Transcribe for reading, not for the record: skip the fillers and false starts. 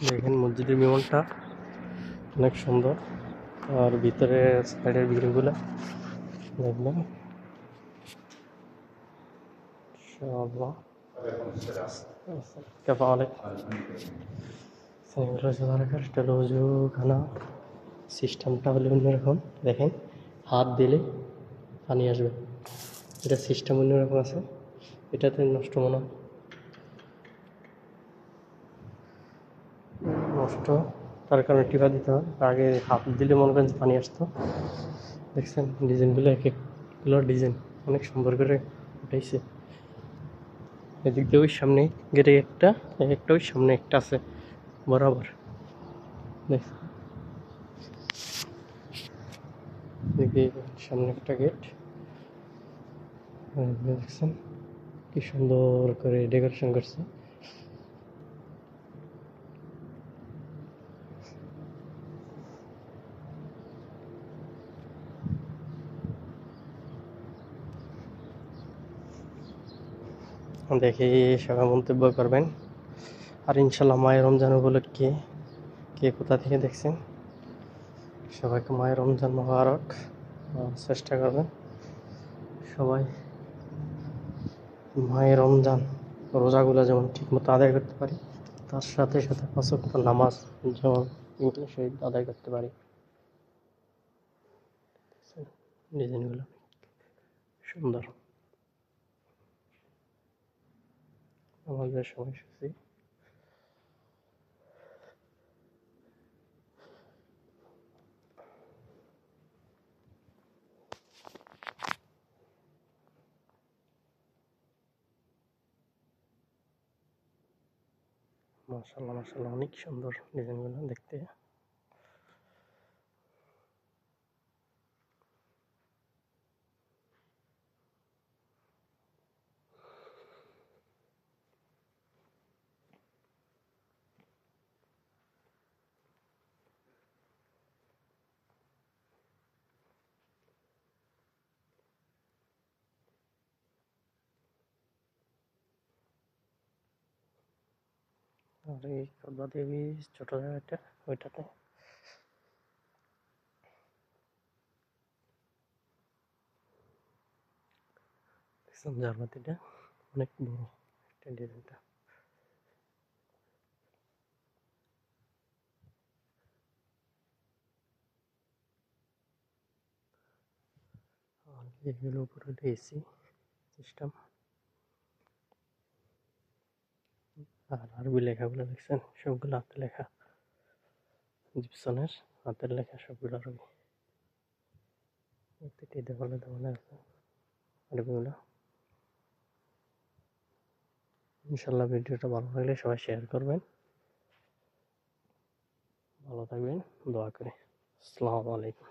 দেখেন মসজিদের বিমানটা অনেক সুন্দর। আর ভিতরে সাইডের ভিডিওগুলো দেখবেন ইনশাআল্লাহ। كيف حالك؟ এটা হলো ওজুখানা। সিস্টেমটা হলো অন্যরকম। দেখেন হাত দিলে পানি আসবে, এটা সিস্টেম অন্যরকম আছে। এটাতে নষ্ট মনে হয় নষ্ট, তার কারণে টিপা দিতে হয়। আগে হাত দিলে মনে করেন পানি আসতো। দেখছেন ডিজাইনগুলো, এক একগুলো ডিজাইন অনেক সুন্দর করে উঠাইছে। এদিক দিয়ে ওই সামনে গেটে একটা, একটা ওই সামনে একটা আছে বরাবর। দেখছেন সামনে একটা গেট, দেখছেন কি সুন্দর করে ডেকোরেশন করছে। দেখে সবাই মন্তব্য করবেন। আর ইনশাল্লাহ মায়ের রমজান উপলক্ষে কে কোথা থেকে দেখছেন সবাইকে মায়ের রমজান মোবারক। চেষ্টা করবেন সবাই মায়ের রমজান রোজাগুলো যেমন ঠিকমতো আদায় করতে পারি, তার সাথে সাথে পাঁচ ওয়াক্ত নামাজ যেমন সহিত আদায় করতে পারি। ডিজাইনগুলো সুন্দর। আমাদের সময়সূচি মাশাআল্লাহ মাশাআল্লাহ, অনেক সুন্দর ডিজাইনগুলো দেখতে। আর এই কদবা দেবী ছোট জায়গাটা, ওইটাতে জার্মাতিটা অনেক বড় একটা ডিজাইনটা। আর এগুলো উপরে এসি সিস্টেম। আর আরবি লেখাগুলো দেখছেন সবগুলো হাতে লেখা, জিপসনের হাতের লেখা সবগুলো আরবি। দেওয়ালে দেওয়ালে আছে আরবিগুলো। ইনশাল্লাহ ভিডিওটা ভালো লাগলে সবাই শেয়ার করবেন। ভালো থাকবেন, দোয়া করি। আসসালামু আলাইকুম।